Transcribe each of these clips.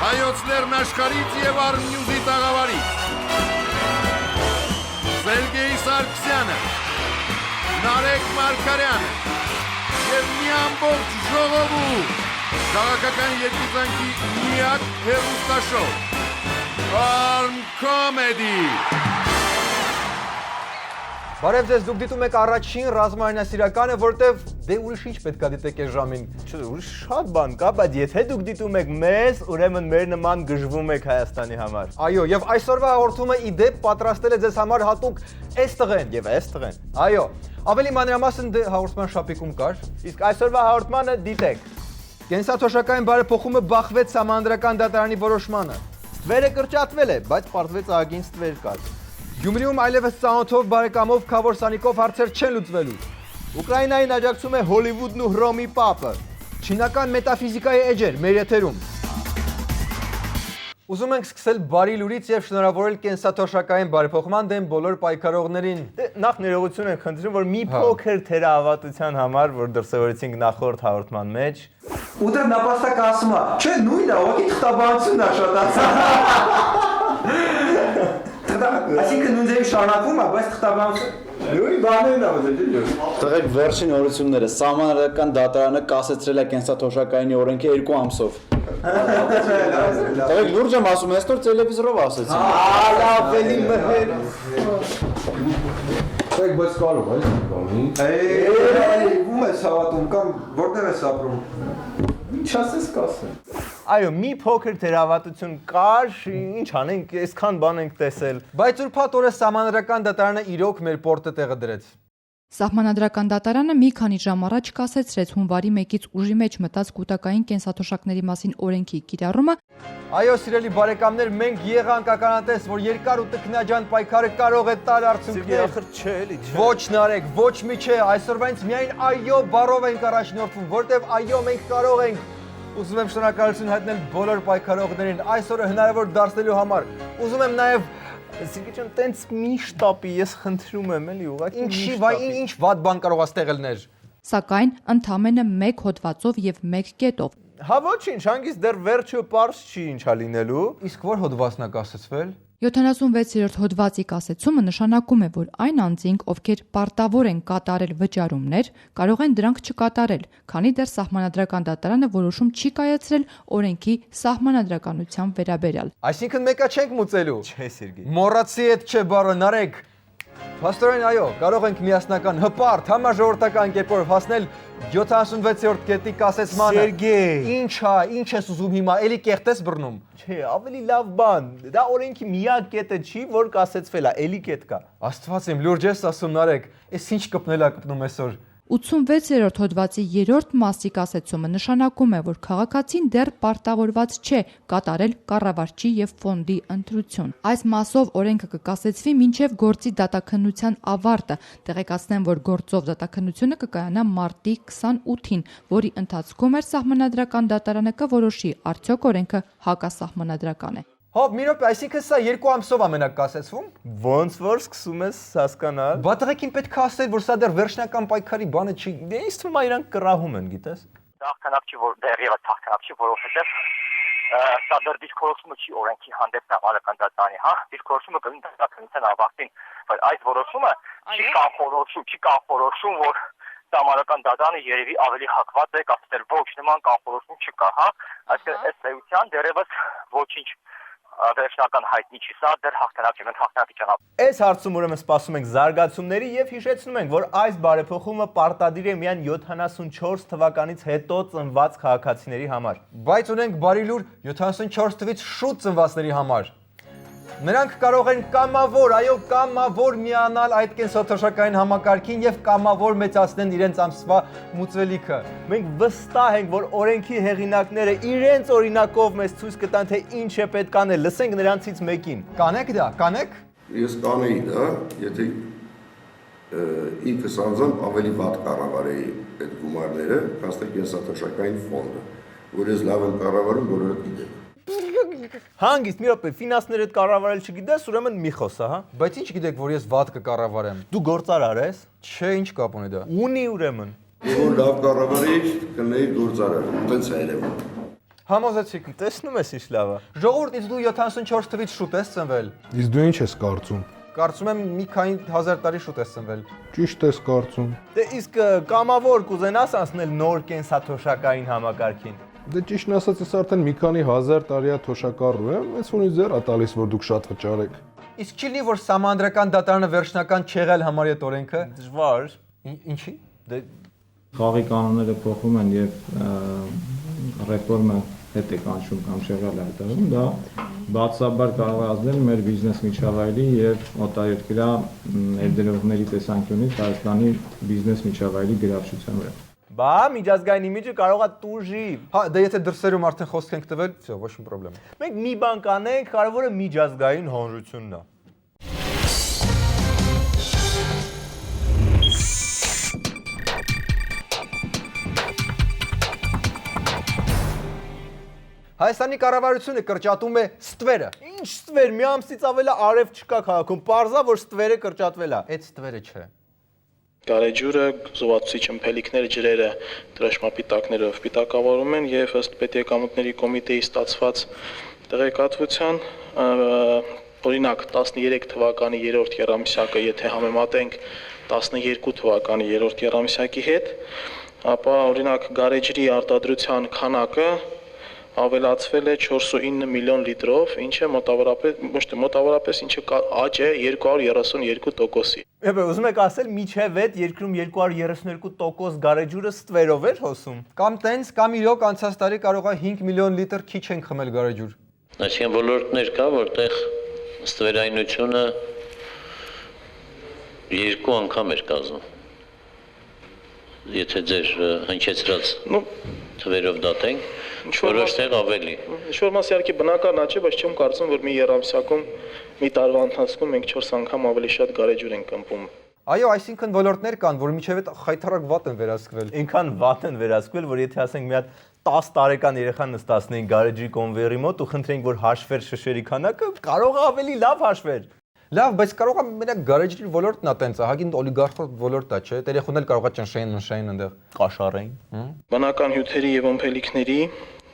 Հայոց լեռնաշխարհից եւ Արմնյուզի տաղավարից Սերգեյ Սարգսյանը, Նարեկ Մարգարյանը եւ մի ամբողջ ժողովուրդ քաղաքական երկուծանքի միակ հեռուստաշոու Arm Comedy Բարև ձեզ, դուք դիտում եք առաջին ռազմարանասիրականը, որտեվ դե ուրիշ ինչ պետքա դիտեք այս ժամին։ Ուրիշ շատ բան կա, բայց եթե դուք դիտում եք մեզ, ուրեմն մեր նման գժվում եք Հայաստանի համար։ Այո, եւ այսօրվա հաղորդումը ի դեպ պատրաստել է ձեզ համար հատուկ այս տղեն Եվ այս տղեն։ Այո, ավելի մանրամասն դե հաղորդման շապիկում կար։ Իսկ այսօրվա հաղորդմանը դիտեք։ Կենսաթոշակային բարեփոխումը բախվեց Սահմանադրական դատարանի որոշմանը։ Ստվերը կրճատվել է, բայց պարզվեց ահագին ստվեր կար։ Գյումրիում այլևս ծանոթով բարեկամով Քավոր Սանիկով հարցեր չեն լուծվելու։ Ուկրաինային աջակցում է Հոլիվուդն ու Հռոմի Պապը։ Չինական մետաֆիզիկայի էջեր մեր եթերում։ Ուզում ենք սկսել բարի լուրից եւ շնորհավորել կենսաթոշակային բարեփոխման դեմ բոլոր պայքարողներին։ Նախ ներողություն ենք խնդրում, որ մի փոքր թերահավատության համար, որ դրսևորեցինք նախորդ հաղորդման մեջ։ Ուտր նապաստակ ասում է, չէ, նույնն է, ուղղակի թղթաբանությունն է շատացել։ Այսինքն նույնձևի շարունակվում է, բայց թղթաբանություն նույն բաներն է ուզել։ Տղեկ վերջին օրությունները Սահմանադրական դատարանը կասեցրել է կենսաթոշակայինի օրենքը 2 ամսով։ Տղեկ լուրջ եմ ասում, այսօր տելևիզորով ասեցին։ Լավ, էլի մհեր։ Տղեկ բայց կարող է, բանի։ Ում ես հավատում կամ որտեղ ես ապրում։ Ինչ ասես կասեմ։ Այո, մի փոքր թերահավատություն կար, ինչ անենք, այսքան բան ենք տեսել։ Բայց ուրբաթ օրը Սահմանադրական դատարանը իրոք մեր պորտը տեղը դրեց։ Սահմանադրական դատարանը մի քանի ժամ առաջ կասեցրեց հունվարի 1-ից ուժի մեջ մտած կൂട്ടակային կենսաթոշակների մասին օրենքի կիրառումը։ Այո, սիրելի բարեկամներ, մենք եղանք ականատես, որ երկար ու տքնաջան պայքարը կարող է տալ արդյունքներ։ Ախր չէ, էլի չէ։ Ոչ Նարեկ, ոչ մի չէ, այսօրվանից միայն այո բառով ենք առաջնորդվում, որտեվ այո մենք կարող ենք։ Ուզում եմ շնորհակալություն հայտնել բոլոր պայքարողներին այս օրը հնարավոր դարձնելու համար։ Ուզում եմ նաև Սիրգեյ, տենց մի շտապի, ես խնդրում եմ, էլի ուղղակի ինչ վատ բան կարող է ստեղել ներ։ Սակայն ընդամենը 1 հոդվածով եւ 1 կետով։ Հա ոչինչ, հանգիստ դեռ վերջը պարզ չի ինչա լինելու։ Իսկ որ հոդվածն է կասեցվել։ 76-րդ հոդվածի կասեցումը նշանակում է, որ այն անձինք, ովքեր պարտավոր են կատարել վճարումներ, կարող են դրանք չկատարել, քանի դեռ Սահմանադրական դատարանը որոշում չի կայացրել օրենքի սահմանադրականության վերաբերյալ։ Այսինքն մեկը չենք մուծելու։ Չէ, Սիրգեյ։ Մոռացի այդ չէ բառը, Նարեկ։ Փաստորեն այո, կարող ենք միասնական հպարտ համաժողովրդական կերպով հասնել 76-րդ կետի կասեցմանը։ Սերգեյ, Ինչ ես ուզում հիմա, էլի կեղտես բռնում։ չէ, ավելի լավ բան։ Դա օրենքի միակ կետը չի, որ կասեցվել է, էլի կետ կա։ Աստված իմ, լուրջ ես ասում, Նարեկ, այս ինչ կպնել է կպնում այսօր։ 86-րդ հոդվածի 3-րդ մասի կասեցումը նշանակում է, որ քաղաքացին դեռ պարտավորված չէ կատարել կառավարչի եւ ֆոնդի ընտրություն։ Այս մասով օրենքը կկասեցվի մինչեւ գործի դատաքննության ավարտը։ Տեղեկացնեմ, որ գործով դատաքննությունը կկայանա մարտի 28-ին, որի ընթացքում էր Սահմանադրական դատարանը կորոշի արդյոք օրենքը հակասահմանադրական է։ Հոբ, մի րոպե, այսինքն սա 2 ամսով ամենակ կասեցվում։ Ոնց որ սկսում ես հասկանալ։ Բա տղեկին պետք է ասել, որ սա դեռ վերջնական պայքարի բանը չի։ Դե ինձ թվում է իրանք կռահում են, գիտես։ Հաղթանակ չի, որ դեռևս հաղթանակ չի, որովհետև սա դեռ դիսկուրսումը չի օրենքի հանդեպ Սահմանադրական դատարանի, հա, դիսկուրսումը կլինի դատաքննության ավարտին, բայց այս որոշումը չի կանխորոշում, որ Սահմանադրական դատարանը երևի ավելի հակված է, կասել ոչ նման կանխորոշում չկա, հա, այսինքն այս էության դեռևս ոչինչ վերջնական հայտնի չի, սա դեռ հաղթանակ չի, մենք հաղթանակի ճանապարհ։ Այս հարցում ուրեմն սպասում ենք զարգացումների եւ հիշեցնում ենք, որ այս բարեփոխումը պարտադիր է միայն 74 թվականից հետո ծնված քաղաքացիների համար։ Բայց ունենք բարի լուր 74 թվից շուտ ծնվածների համար։ Նրանք կարող են կամավոր միանալ այդ կենսաթոշակային համակարգին եւ կամավոր մեծացնեն իրենց ամսվա մուծվելիքը։ Մենք վստահ ենք, որ օրենքի հեղինակները իրենց օրինակով մեզ ցույց կտան, թե ինչ է պետք անել։ Լսենք նրանցից մեկին։ Կանեք դա, կանեք։ Ես կանեի դա, եթե ինքս անձամբ ավելի վատ կառավարեի այդ գումարները, քան թե կենսաթոշակային ֆոնդը, որ ես լավ եմ կառավարում, բոլորը գիտեն։ Հանգիստ, մի րոպե, ֆինանսները կառավարել չգիտես, ուրեմն մի խոսա, հա։ Բայց ինչ գիտեք, որ ես վատ կկառավարեմ։ Դու գործարար ես։ Չէ, ինչ կապ ունի դա։ Ունի ուրեմն։ Որ լավ կառավարեի, կնեի գործարար, տենց է երևում։ Համոզեցիք։ Տեսնում ես ինչ լավ է։ Ժողովուրդ, իսկ դու 74 թվից շուտ ես ծնվել։ Իսկ դու ինչ ես կարծում։ Կարծում եմ մի քանի հազար տարի շուտ ես ծնվել։ Ճիշտ ես կարծում։ Դե իսկ կամավոր կուզենաս անցնել նոր կենսաթոշակային համակարգին։ Դե ճիշտն ասած ես արդեն մի քանի հազար տարիա թոշակառու եմ, այս ունի ձեռ է տալիս, որ դուք շատ վճարեք։ Իսկ չի լինի, որ Սահմանադրական դատարանը վերջնական չեղել համարի այդ օրենքը։ Դժվար։ Ինչի։ Դե Խաղի կանոնները փոխում են եւ ռեֆորմը հետ է կանչում կամ շեղել հայտարարում, դա բացաբար կարող է ազդել մեր բիզնես միջավայրի եւ օտարերկրյա ներդրողների տեսանկյունից Հայաստանի բիզնես միջավայրի գրավչության վրա։ բա միջազգային իմիջը կարող է տուժի։ Հա, դե եթե դրսերում արդեն խոսք ենք տվել, всё, ոչ մի խնդրեմ։ Մենք մի բան կանենք, կարևորը միջազգային հանրությունն է։ Հայաստանի կառավարությունը կրճատում է ստվերը։ Ինչ ստվեր, մի ամսից ավել արև չկա քաղաքում, պարզա որ ստվերը կրճատվել է։ Այդ ստվերը չէ։ Գարեջուրը, զովացուցիչ ըմպելիքները, ջրերը դրոշմապիտակներով պիտակավորում են եւ ըստ պետեկամուտների կոմիտեի ստացված տեղեկատվության օրինակ 13 թվականի 3-րդ եռամիսյակը եթե համեմատենք 12 թվականի 3-րդ եռամիսյակի հետ, ապա օրինակ գարեջրի արտադրության քանակը ավելացվել է 4.9 միլիոն լիտրով, ինչը մոտավորապես ինչը աճ է 232%-ի։ Եվ ուզում եք ասել միջև այդ երկրում 232% գարեջուրը ստվերով էր հոսում։ Կամ տենց, կամ իրոք անցած տարի կարող է 5 միլիոն լիտր քիչ ենք խմել գարեջուր։ Այսինքն ոլորտներ կա, որտեղ ստվերայնությունը 2 անգամ էր կազմում։ Եթե ձեր հնչեցրած թվերով դատենք, որոշ տեղ ավելի։ Ինչ-որ մաս իհարկե բնական է, բայց չեմ կարծում, որ մի եռամսյակում մի տարվա ընթացքում մենք 4 անգամ ավելի շատ գարեջուր ենք ըմպում։ Այո, այսինքն ոլորտներ կան, որ միջև այդ խայթարակ վատ են վերահսկվել։ Այնքան վատ են վերահսկվել, որ եթե ասենք մի հատ 10 տարեկան երեխան նստացնեին գարեջրի կոնվեյերի մոտ ու խնդրենք, որ հաշվեր շշերի քանակը, կարող է ավելի լավ հաշվեր։ Լավ, բայց կարող է մենակ գարեջրի ոլորտն է տենց, հագին օլիգարխոր ոլորտ է, չէ՞։ Երեխուն էլ կարող է ճնշային ընդեղ Կաշառային։ Բնական հյութերի եւ ըմպելիքների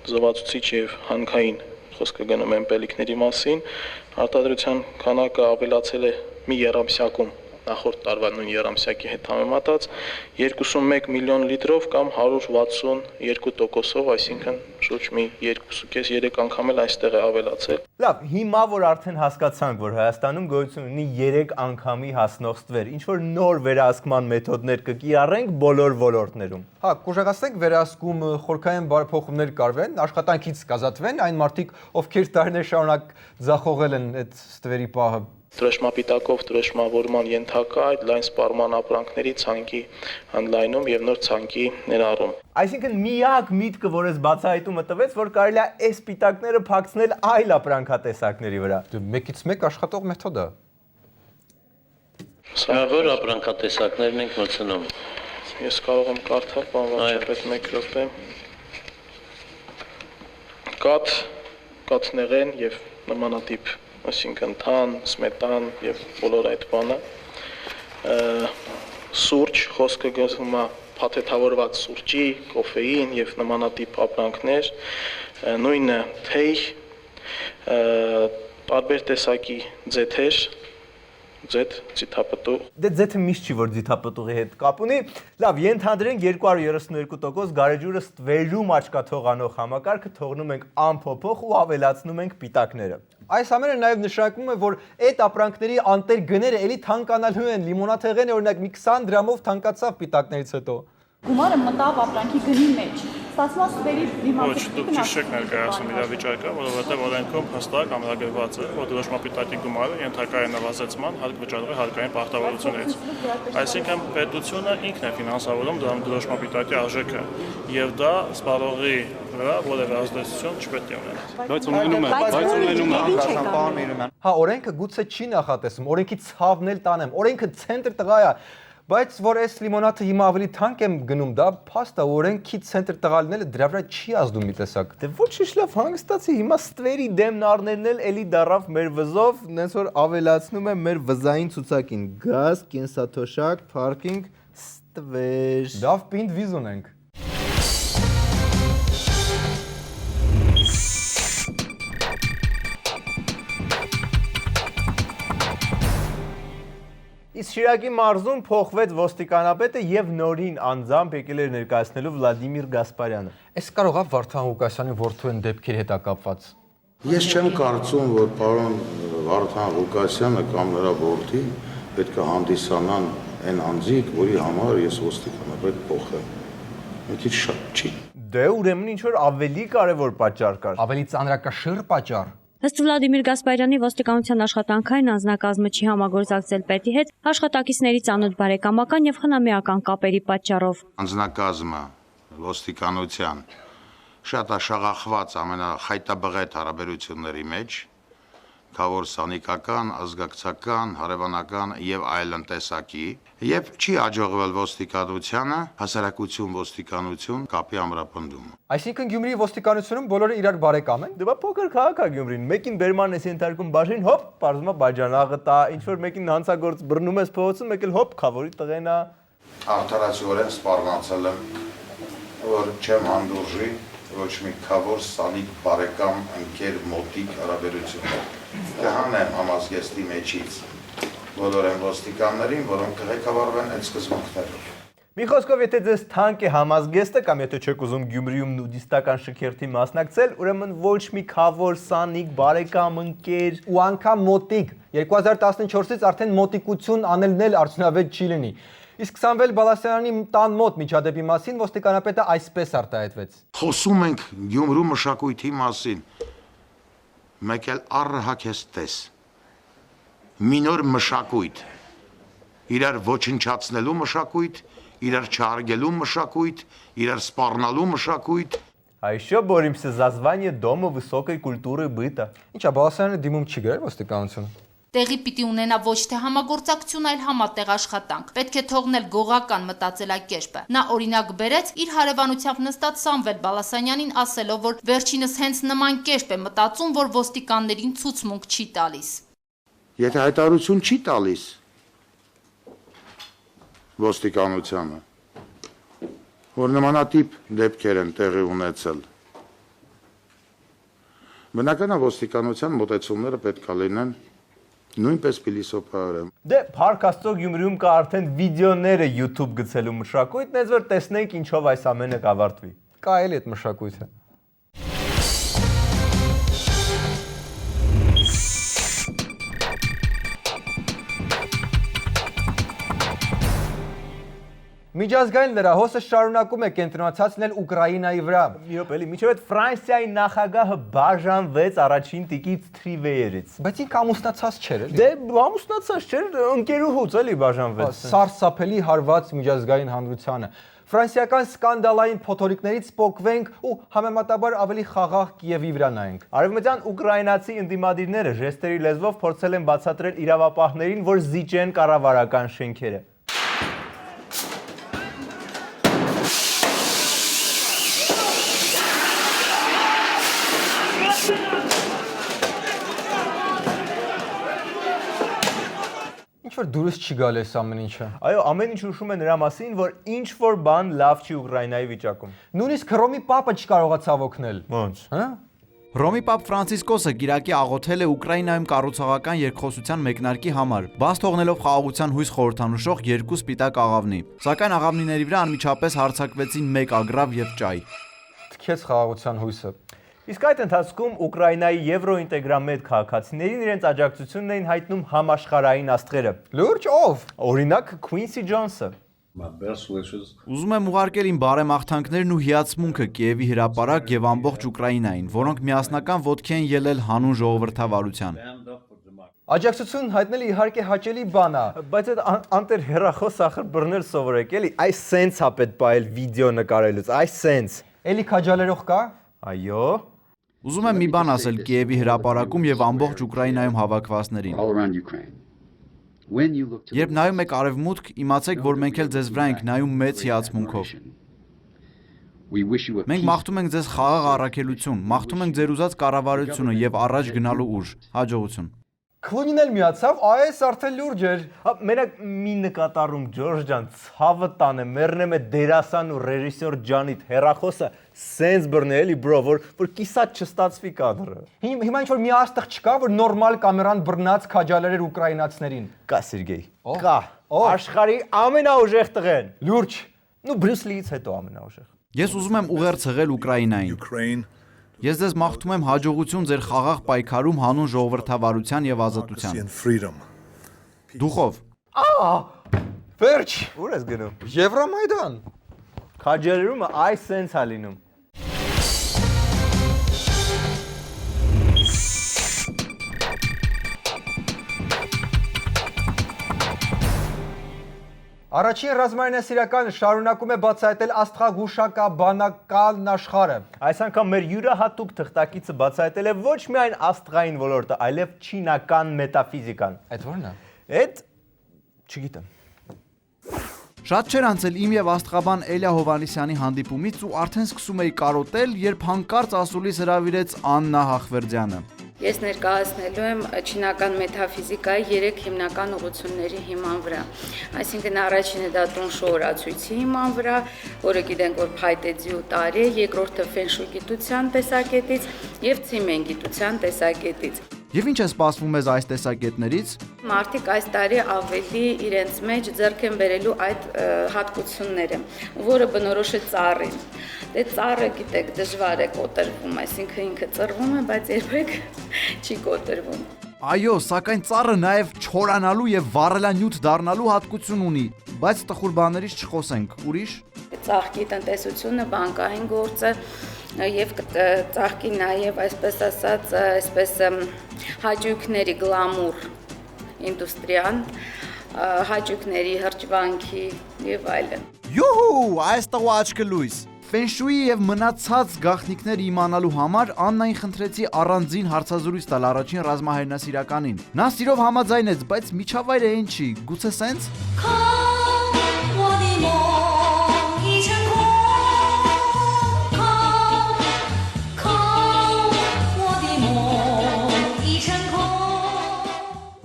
զովացուցիչ եւ հանքային խոսքը գնում է ըմպելիքների մասին, արտադրության քանակը ավելացել է մի եռամսյակում նախորդ տարվա նույն եռամսյակի հետ համեմատած 21 միլիոն լիտրով կամ 162%-ով, այսինքն շուրջ մի 2.5-3 անգամ էլ այստեղ է ավելացել։ Լավ, հիմա որ արդեն հասկացանք, որ Հայաստանում գոյություն ունի 3 անգամի հասնող ստվեր, ինչ որ նոր վերահսկման մեթոդներ կկիրառենք բոլոր ոլորտներում։ Հա, կուժեղացնենք վերահսկում, խորքային բարեփոխումներ կարվեն, աշխատանքից կազատվեն այն մարդիկ, ովքեր տարիներ շարունակ ձախողել են այդ ստվերի պահը։ Դրոշմապիտակով դրոշմավորման ենթակա այդ լայն սպառման ապրանքների ցանկի ընդլայնում եւ նոր ցանկի ներառում։ Այսինքն միակ միտքը, որ ես բացահայտումը տվեց, որ կարելի է այս պիտակները փակցնել այլ ապրանքատեսակների վրա։ Դե մեկից մեկ աշխատող մեթոդ է։ Որ ապրանքատեսակներն ենք մտցնում։ Ես կարող եմ կարդալ, պարոն վարչապետ, 1 րոպե։ Կաթնեղեն եւ նմանատիպ, այսինքն թան, սմետան եւ բոլոր այդ բանը, սուրճ, խոսքը գնում է փաթեթավորված սուրճի, կոֆեին եւ նմանատիպ ապրանքներ, նույնը թեյ, տարբեր տեսակի ձեթեր, ձեթ ձիթապտուղ։ Դե ձեթը միշտ չի որ ձիթապտուղի հետ կապ ունի։ Լավ, ենթադրենք 232% գարեջուրը ստվերում աչքա թողանող համակարգը թողնում ենք անփոփոխ ու ավելացնում ենք պիտակները։ Այս ամենը նաև նշանակում է, որ այդ ապրանքների անտեր գները էլի թանկանալու են, լիմոնաթեղենը օրինակ մի 20 դրամով թանկացավ պիտակներից հետո։ Գումարը մտավ ապրանքի գնի մեջ։ Ստացված ստվերի Ոչ, դուք ճիշտ եք ներկայացնում իրավիճակը, որովհետև օրենքում հստակ ամրագրված է, որ դրոշմապիտակի գումարը ենթակա է նվազեցման վճարողի հարկային պարտավորությունից։ Այսինքն պետությունը ինքն է ֆինանսավորում դրոշմապիտակի արժեքը, եւ դա սպառողի վրա որևէ ազդեցություն չպետք է ունենա։ Բայց ունենում է։ Հա, օրենքը գուցե չի նախատեսում, օրենքի ցավն էլ տանեմ, օրենքը ցենտր տղա է, բայց որ այս լիմոնադը հիմա ավելի թանկ եմ գնում, դա փաստ է, օրենքի ցենտր տղալն դրա վրա չի ազդում մի տեսակ։ Դե ոչինչ լավ հանգստացի, հիմա ստվերի դեմն առներն էլ էլի դարավ մեր վզով, նենց որ ավելացնում է մեր վզային ցուցակին։ Գազ, կենսաթոշակ, փարքինգ, ստվեր։ Լավ պինդ վիզ ունենք։ Իսկ Շիրակի մարզում փոխվեց ոստիկանապետը եւ նորին անձամբ եկել էր ներկայացնելու Վլադիմիր Գասպարյանը։ Այս կարողա Վարդան Ղուկասյանի որդու են դեպքերի հետ կապված։ Ես չեմ կարծում, որ պարոն Վարդան Ղուկասյանը կամ նրա որդին պետք է հանդիսանան այն անձիկ, որի համար ես ոստիկանապետ փոխեմ։ Մի քիչ շատ չի։ Դե ուրեմն ինչ որ ավելի կարևոր պատճառ կար։ Ավելի ծանրակշիռ պատճառ։ Ըստ Վլադիմիր Գասպարյանի ոստիկանության աշխատանքային անձնակազմը չի համագործակցել պետի հետ աշխատակիցների ծանոթ բարեկամական եւ խնամիական կապերի պատճառով։ Անձնակազմը ոստիկանության շատ աշաղախված ամենախայտաբղետ հարաբերությունների մեջ, կավոր սանիկական, ազգակցական, հարևանական եւ այլն տեսակի, եւ չի աջողվել ոստիկանությանը հասարակություն ոստիկանություն կապի ամրապնդումը։ Այսինքն Գյումրիի ոստիկանությունում բոլորը իրար բարեկամ են։ Դե փոքր քաղաք է Գյումրին, մեկին բերման ես ենթարկում բաժին, հոպ, բարձում է բաժանաղը տա, ինչ որ մեկին հանցագործ բռնում ես փողոցում, մեկ էլ հոպ, խավորի տղեն է։ Արդարացիորեն սպառնացել եմ, որ չեմ հանդուրժի ոչ մի քավոր սանիկ բարեկամ ընկեր մոտիկ հարաբերություններ։ Կհանեմ համազգեստի մեջից բոլոր այն ոստիկաններին, որոնք կղեկավարվեն այդ սկզբունքներով։ Մի խոսքով, եթե ձեզ թանկ է համազգեստը կամ եթե չեք ուզում Գյումրիում նուդիստական շքերթի մասնակցել, ուրեմն ոչ մի քավոր սանիկ բարեկամ ընկեր ու անգամ մոտիկ 2014-ից արդեն մոտիկություն անելն էլ արդյունավետ չի լինի։ Իսկ Սամվել Բալասարյանի տան մոտ միջադեպի մասին ոստիկանապետը այսպես արտահայտվեց։ Խոսում ենք Գյումրու մշակույթի մասին։ Մեկ էլ առհակ ես տես։ Մի նոր մշակույթ։ Իրար ոչնչացնելու մշակույթ, իրար չհարգելու մշակույթ, իրար սպառնալու մշակույթ։ А еще боремся за звание Дома высокой культуры и быта։ Ինչա Բալասարյանը դիմում չի գրել ոստիկանությունը։ Տեղի պիտի ունենա ոչ թե համագործակցություն, այլ համատեղ աշխատանք։ Պետք է թողնել գողական մտածելակերպը։ Նա օրինակ բերեց իր հարևանությամբ նստած Սամվել Բալասանյանին ասելով, որ վերջինս հենց նման կերպ է մտածում, որ ոստիկաններին ցուցմունք չի տալիս։ Եթե հայտարարություն չի տալիս ոստիկանությանը, որ նմանատիպ դեպքեր են տեղի ունեցել, բնական է ոստիկանության մոտեցումները պետք է լինեն նույնպես փիլիսոփայորեն։ Դե Փառք Աստծո Գյումրիում կա արդեն վիդեոները YouTube գցելու մշակույթն, ես որ տեսնենք ինչով այս ամենը կավարտվի։ Կա էլ այդ մշակույթը։ Միջազգային լրահոսը շարունակում է կենտրոնացած լինել Ուկրաինայի վրա։ Մի րոպե, մինչև այդ Ֆրանսիայի նախագահը բաժանվեց առաջին տիկից Թրիվեյերից։ Բայց ինքը ամուսնացած չէր, էլի։ Դե ամուսնացած չէր, ընկերուհուց էլի բաժանվեց։ Սարսափելի հարված միջազգային հանրությանը։ Ֆրանսիական սկանդալային փոթորիկներից պոկվենք ու համեմատաբար ավելի խաղաղ Կիևի վրա նայենք։ Արևմտյան ուկրաինացի ընդդիմադիրները ժեստերի լեզվով փորձել են բացատրել իրավապահներին, որ զիջեն կառավարական շենքերը։ Ինչ-որ դուրս չի գալ այս ամեն ինչը։ Այո, ամեն ինչ հուշում է նրա մասին, որ ինչ-որ բան լավ չի Ուկրաինայի վիճակում։ Նույնիսկ Հռոմի Պապը չկարողացավ օգնել։ Ոնց։ Հա? Հռոմի Պապ Ֆրանցիսկոսը Կիրակի աղոթել է Ուկրաինայում կառուցողական երկխոսության մեկնարկի համար, բաց թողնելով խաղաղության հույս խորհրդանշող երկու սպիտակ աղավնի։ Սակայն աղավնիների վրա անմիջապես հարձակվեցին մեկ ագրավ եւ ճայ։ Թքեց խաղաղության հույսը։ Իսկ այդ ընթացքում Ուկրաինայի եվրոինտեգրամետ քաղաքացիներին իրենց աջակցությունն էին հայտնում համաշխարհային աստղերը։ Լուրջ ով։ Օրինակ Քվինսի Ջոնսը։ Ուզում եմ ուղարկել իմ բարեմաղթանքներն ու հիացմունքը Կիևի հրապարակ եւ ամբողջ Ուկրաինային, որոնք միասնական ոտքի են ելել հանուն ժողովրդավարության։ Աջակցություն հայտնելը իհարկե հաճելի բան է, բայց այդ անտեր հերախոս ախր բռնել սովորեք էլի, այս սենս է պետք բայել վիդեո նկարելուց, այս սենս։ Էլի քաջալերող կա։ Այո։ Ուզում եմ մի բան ասել Կիևի հրապարակում եւ ամբողջ Ուկրաինայում հավաքվածներին։ Երբ նայում եք արևմուտք, իմացեք, որ մենք էլ ձեզ վրա ենք նայում մեծ հիացմունքով։ Մենք մաղթում ենք ձեզ խաղաղ առաքելություն, մաղթում ենք ձեր ուզած կառավարությունը եւ առաջ գնալու ուժ, հաջողություն։ Քլունին էլ միացավ, այս արդեն լուրջ էր։ Մենակ մի նկատառում Ջորջ ջան, ցավը տանը, մեռնեմ է դերասան ու ռեժիսոր Ջանիդ հերախոսը սենց բռնի էլի բրո, որ կիսատ չստացվի կադրը։ Հիմա ինչ որ մի աստղ չկա, որ նորմալ կամերան բռնած քաջալերեր ուկրաինացիներին։ Կա Սերգեյ։ Կա։ Աշխարհի ամենաուժեղ տղեն։ Լուրջ։ Նու Բրյուս Լիից հետո ամենաուժեղ։ Ես ուզում եմ ուղերձ հղել Ուկրաինային։ Ես ձեզ մաղթում եմ հաջողություն ձեր խաղաղ պայքարում հանուն ժողովրդավարության եւ ազատության։ Դուխով։ Վերջ։ Ուր ես գնում։ Եվրոմայդան։ Քաջալերումը այս սենց է լինում։ Առաջին ռազմայնասիրականը շարունակում է բացահայտել աստղագուշակաբանական աշխարհը։ Այս անգամ մեր յուրահատուկ թղթակիցը բացահայտել է ոչ միայն աստղային ոլորտը, այլև չինական մետաֆիզիկան։ Այդ ո՞րն է։ Այդ չգիտեմ։ Շատ չէր անցել իմ եւ աստղաբան Էլիա Հովանեսյանի հանդիպումից ու արդեն սկսում էի կարոտել, երբ հանկարծ ասուլիս հրավիրեց Աննա Հախվերդյանը։ Ես ներկայացնելու եմ չինական մետաֆիզիկայի 3 հիմնական ուղղությունների հիման վրա։ Այսինքն առաջինը դա տունշու օրացույցի հիման վրա, որը գիտենք որ փայտեձի ու տարի է, երկրորդը ֆենշույ գիտության տեսակետից եւ ցիմեն գիտության տեսակետից։ Եվ ինչ է սպասվում մեզ այս տեսակետներից։ Մարդիկ այս տարի ավելի իրենց մեջ ձեռք են բերելու այդ հատկությունները, որը բնորոշ է ծառին։ Դե ծառը գիտեք դժվար է կոտրվում, այսինքն ինքը ծռվում է, բայց երբեք չի կոտրվում։ Այո, սակայն ծառը նաև չորանալու եւ վառելանյութ դառնալու հատկություն ունի, բայց տխուր բաներից չխոսենք։ Ուրիշ։ Ծաղկի տնտեսությունը, բանկային գործը եւ ծաղկի նաեւ այսպես ասած, այսպես հաճույքների գլամուր ինդուստրիան, հաճույքների հրճվանքի եւ այլն։ Յուհու, այս տղու աչքը լույս։ Ֆենշուի եւ մնացած գաղտնիքներ իմանալու համար Աննային խնդրեցի առանձին հարցազրույց տալ առաջին ռազմահայրենասիրականին։ Նա սիրով համաձայնեց, բայց միջավայրը այն չի, գուցե սենց։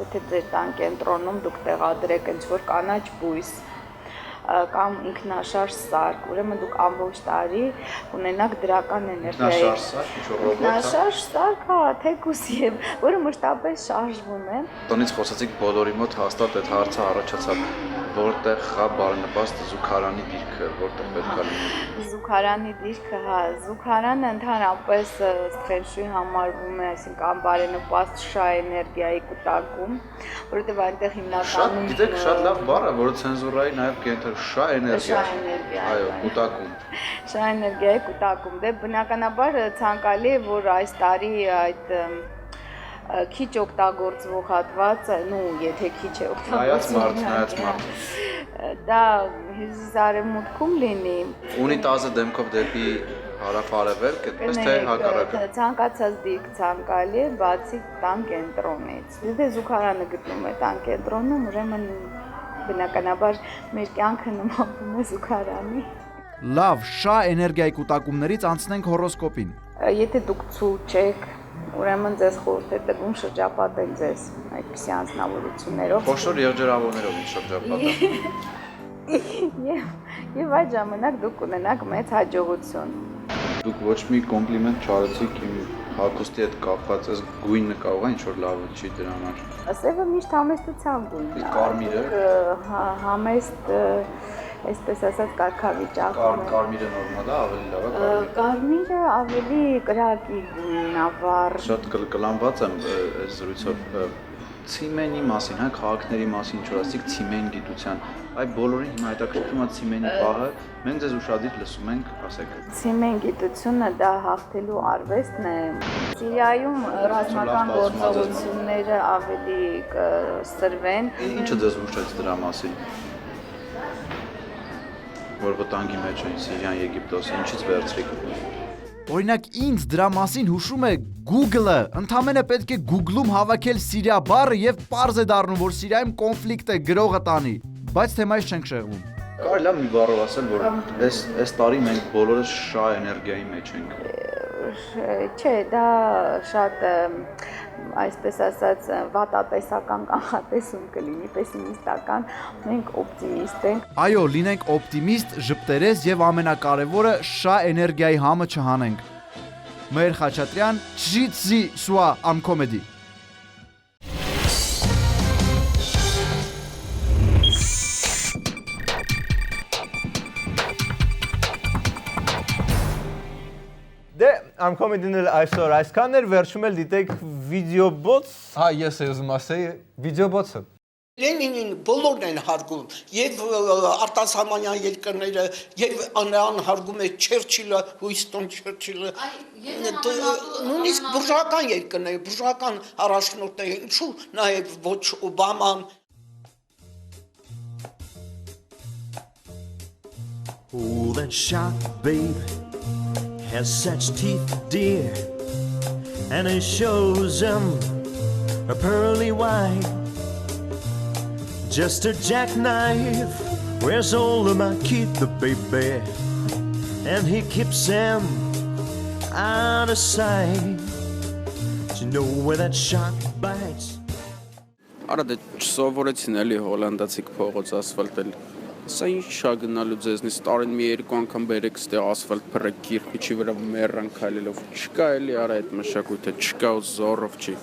Եթե ձեր տան կենտրոնում դուք տեղադրեք ինչ-որ կանաչ բույս կամ ինքնաշարժ սարք, ուրեմն դուք ամբողջ տարի ունենաք դրական էներգիայի։ Ինքնաշարժ սարք, հա, թեկուս եւ որը մշտապես շարժվում է։ Տնից խոսացիք բոլորի մոտ հաստատ այդ հարցը առաջացավ, որտեղ խա բարենպաստ զուգարանի դիրքը, որտեղ պետք է լինի։ Զուգարանի դիրքը, հա, զուգարանը ընդհանրապես ֆենշուի համարվում է, այսինքն բարենպաստ շա էներգիայի կուտակում, որովհետեւ այնտեղ հիմնականում Գիտեք, շատ լավ բառ է, որը ցենզուրայի նաեւ կենթ շա էներգիա։ Այո, կուտակում։ Շա էներգիայի կուտակում։ Դե բնականաբար ցանկալի է, որ այս տարի այդ քիչ օգտագործվող հատվածը, նու եթե քիչ է օգտագործվում, նայած մարդ։ Դա հյուսիսարևմուտքում լինի։ Ունիտազը դեմքով դեպի հարավ-արևելք, այդպես թե հակառակը։ Ցանկացած դիրք ցանկալի է, բացի տան կենտրոնից։ Եթե զուգարանը գտնում է տան կենտրոնում, ուրեմն բնականաբար մեր կյանքը նմանվում է զուգարանի։ Լավ, շա էներգիայի կուտակումներից անցնենք հորոսկոպին։ Եթե դուք ցուրտ չեք, ուրեմն ձեզ խորհուրդ է տրվում շրջապատել ձեզ այդպիսի անձնավորություններով։ Խոշոր եղջերավորներով ինձ շրջապատել։ Եվ այդ ժամանակ դուք ունենաք մեծ հաջողություն։ Դուք ոչ մի կոմպլիմենտ չարեցիք իմ հագուստի հետ կապված, այս գույնը կարող է ինչ-որ լավը չի դրա համար։ Սևը միշտ համեստության գույնն է։ Կարմիրը։ Համեստ, այսպես ասած, կարգավիճակում է։ Կարմիրը նորմալ է, ավելի լավ է կարմիրը։ Կարմիրը ավելի կրակի գույնն է, վառ։ Շատ կլանված եմ այս զրույցով ցիմենի մասին, հա, քաղաքների մասին ինչ որ ասիկ ցիմեն գիտության, այ բոլորին հիմա հետաքրքրում է ցիմենի պահը, մենք ձեզ ուշադիր լսում ենք, ասեք։ Ցիմեն գիտությունը դա հաղթելու արվեստն է։ Սիրիայում ռազմական գործողությունները ավելի կսրվեն։ Ինչը ձեզ ուշեց դրա մասին։ Որ վտանգի մեջ են Սիրիան, Եգիպտոսը, ինչից վերցրիք։ Օրինակ ինձ դրա մասին հուշում է Google-ը, ընդամենը պետք է Google-ում հավաքել Սիրիա բառը եւ պարզ է դառնում, որ Սիրիայում կոնֆլիկտ է, գրողը տանի, բայց թեմայից չենք շեղվում։ Կարելի է մի բառով ասել, որ այս տարի մենք բոլորս շա էներգիայի մեջ ենք։ Չէ, դա շատ այսպես ասած վատատեսական կանխատեսում կլինի, պեսիմիստական, մենք օպտիմիստ ենք։ Այո, լինենք օպտիմիստ, ժպտերես եւ ամենակարևորը շա էներգիայի համը չհանենք։ Մեր Խաչատրյան, Չիցի սուա ամ կոմեդի։ Դե ամկոմեդին էլ այսօր այսքանն էր, վերջում էլ դիտեք վիդեոբոց։ Հա, ես ուզում ասեի վիդեոբոցը։ Լենինին բոլորն են հարգում, եւ արտասահմանյան երկրները, եւ նրան հարգում է Չերչիլը, Ուինստոն Չերչիլը, նույնիսկ բուրժուական երկրները, բուրժուական առաջնորդները, ինչու նաեւ ոչ Օբաման։ Oh, that shot, babe, has such teeth, dear, and it shows them a pearly white. Just a jackknife, where's all of my kid, the baby, and he keeps them out of sight. Do you know where that shot bites? Արա դե չսովորեցին էլի հոլանդացիք փողոց ասֆալտել։ Սա ինչ շա գնալու ձեզնից տարին մի երկու անգամ բերեք ստե ասֆալտ փռեք կիրքիչի վրա մեռան քայլելով։ Չկա էլի արա այդ մշակույթը, չկա ու զորով չի։